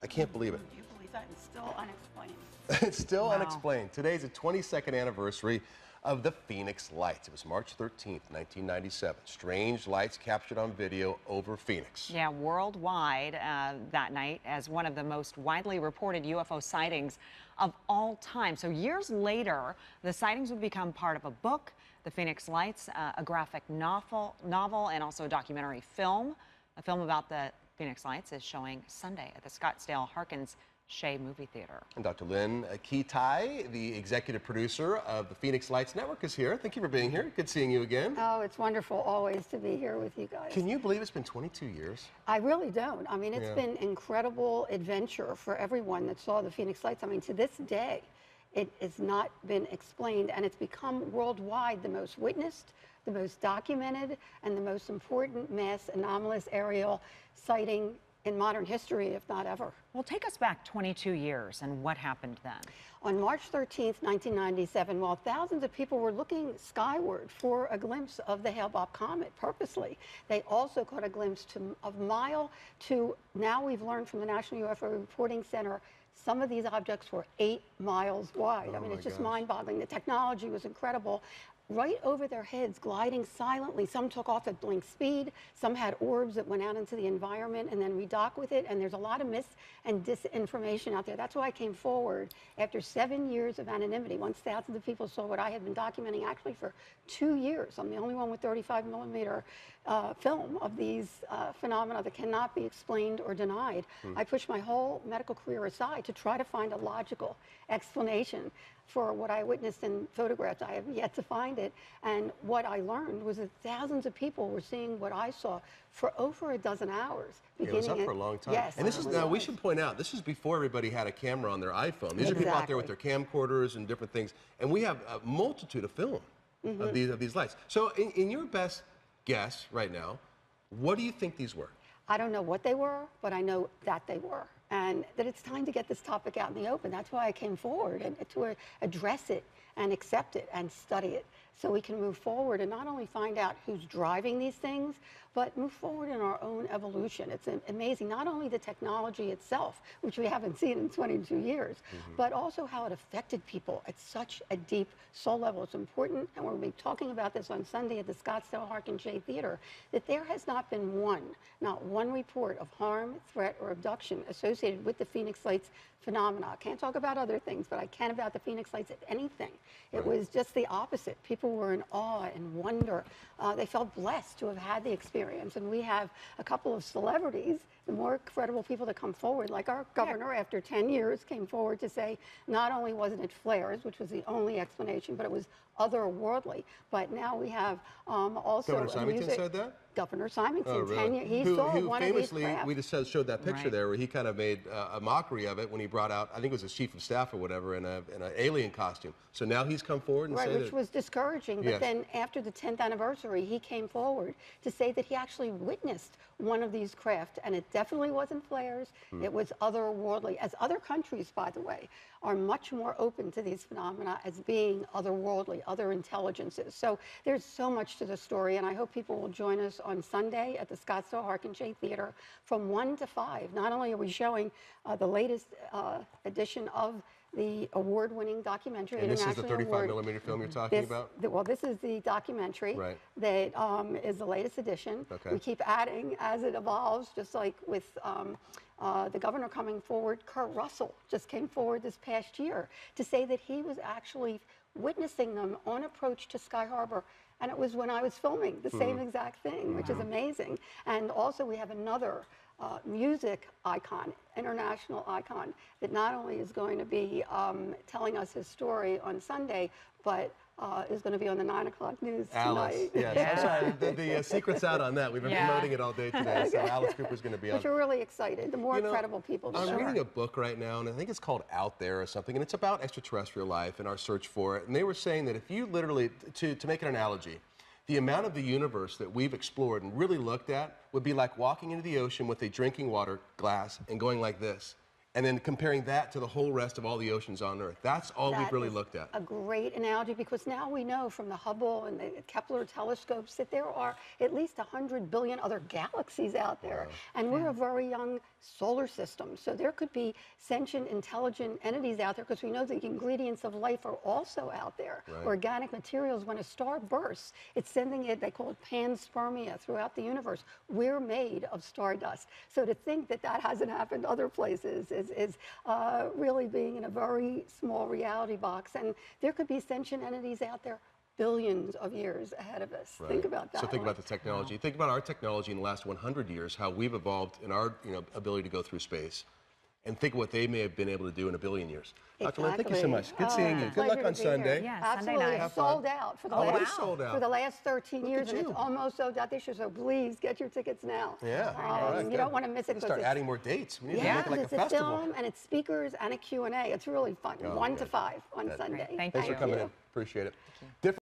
I can't believe it. Do you believe that? It's still unexplained. It's still Wow. unexplained. Today's the 22nd anniversary of the Phoenix Lights. It was March 13th, 1997. Strange lights captured on video over Phoenix. Yeah, worldwide that night as one of the most widely reported UFO sightings of all time. So years later, the sightings would become part of a book, The Phoenix Lights, a graphic novel, and also a documentary film. A film about the Phoenix Lights is showing Sunday at the Scottsdale Harkins Shea Movie Theater. And Dr. Lynn Kitai, the executive producer of the Phoenix Lights Network, is here. Thank you for being here. Good seeing you again. Oh, it's wonderful always to be here with you guys. Can you believe it's been 22 years? I really don't. I mean, it's Yeah. been incredible adventure for everyone that saw the Phoenix Lights. I mean, to this day, it has not been explained, and it's become worldwide the most witnessed, the most documented, and the most important mass anomalous aerial sighting in modern history, if not ever. Well, take us back 22 years and what happened then? On March 13th, 1997, while thousands of people were looking skyward for a glimpse of the Hale-Bopp comet purposely, they also caught a glimpse of mile to, now we've learned from the National UFO Reporting Center, some of these objects were 8 miles wide. Oh I mean, my it's just gosh. mind-boggling. The technology was incredible. Right over their heads, gliding silently. Some took off at blink speed. Some had orbs that went out into the environment and then redock with it. And there's a lot of mis and disinformation out there. That's why I came forward after 7 years of anonymity. Once thousands of people saw what I had been documenting actually for 2 years. I'm the only one with 35 millimeter film of these phenomena that cannot be explained or denied. I pushed my whole medical career aside to try to find a logical explanation for what I witnessed in photographs. I have yet to find it. And what I learned was that thousands of people were seeing what I saw for over a dozen hours. It was up for a long time. Yes. And this is, it now we was. should point out, this is before everybody had a camera on their iPhone. These are people out there with their camcorders and different things. And we have a multitude of film of these lights. So in your best guess right now, what do you think these were? I don't know what they were, but I know that they were. And that it's time to get this topic out in the open. That's why I came forward, and to address it and accept it and study it so we can move forward and not only find out who's driving these things, but move forward in our own evolution. It's amazing, not only the technology itself, which we haven't seen in 22 years, but also how it affected people at such a deep soul level. It's important, and we'll be talking about this on Sunday at the Scottsdale Harkins Shea Theater, that there has not been not one report of harm, threat, or abduction associated with the Phoenix Lights phenomena. I can't talk about other things, but I can about the Phoenix Lights, if anything. It was just the opposite. People were in awe and wonder. They felt blessed to have had the experience. And we have a couple of celebrities, the more credible people to come forward, like our governor, after 10 years, came forward to say not only wasn't it flares, which was the only explanation, but it was otherworldly. But now we have also Governor Symington said that? Governor Symington, Oh, really? 10 years, he who saw one of these famously, crafts. we just showed that picture Right. there where he kind of made a mockery of it when he brought out, I think it was his chief of staff or whatever, in an alien costume. So now he's come forward and Right, said which was discouraging. But Yes. then after the 10th anniversary, he came forward to say that he actually witnessed one of these craft, and it definitely wasn't flares. It was otherworldly. As other countries, by the way, are much more open to these phenomena as being otherworldly, other intelligences. So there's so much to the story, and I hope people will join us on Sunday at the Scottsdale Harkins Shea Theater from 1 to 5. Not only are we showing the latest edition of the award-winning documentary, And this is the internationally 35 award- millimeter film you're talking about? well, this is the documentary Right. that is the latest edition. Okay. We keep adding as it evolves, just like with the governor coming forward. Kurt Russell just came forward this past year to say that he was actually witnessing them on approach to Sky Harbor. And it was when I was filming the same exact thing, which is amazing. And also we have another music icon, international icon, that not only is going to be telling us his story on Sunday, but is going to be on the 9 o'clock news Alice, tonight. yes. I'm sorry, the secret's out on that. We've been Yeah. promoting it all day today, so Alice Cooper's going to be on. Which we're really excited. The more You know, credible people, the I'm better. reading a book right now, and I think it's called Out There or something, and it's about extraterrestrial life and our search for it. And they were saying that if you literally, to make an analogy, the amount of the universe that we've explored and really looked at would be like walking into the ocean with a drinking water glass and going like this. and then comparing that to the whole rest of all the oceans on Earth. That's all we've That really is looked at. a great analogy, because now we know from the Hubble and the Kepler telescopes that there are at least 100 billion other galaxies out there. And we're a very young solar system. So there could be sentient, intelligent entities out there, because we know the ingredients of life are also out there. Right. Organic materials, when a star bursts, it's sending it, they call it panspermia throughout the universe. We're made of stardust. So to think that that hasn't happened other places is really being in a very small reality box. And there could be sentient entities out there billions of years ahead of us. Right. Think about that. So think about the technology. Think about our technology in the last 100 years, how we've evolved in our ability to go through space. And think what they may have been able to do in a billion years. Dr. Lynn, thank you so much. Good seeing you. Good Pleasure luck to on be here. Sunday. Yeah, Sunday Absolutely. night. It's Have fun. sold out for the Oh, it last is sold out. for the last 13 Look years, at and it's you. almost sold out this year. So please get your tickets now. Yeah. All right, You good. don't want to miss it. Let's start adding more dates. We need to Yeah, make it like a it's a festival. film and it's speakers and a Q&A. It's really fun. Oh, 1 to good. 5 on Good. Sunday. Great. Thank Thanks for you. coming in. Appreciate it. Different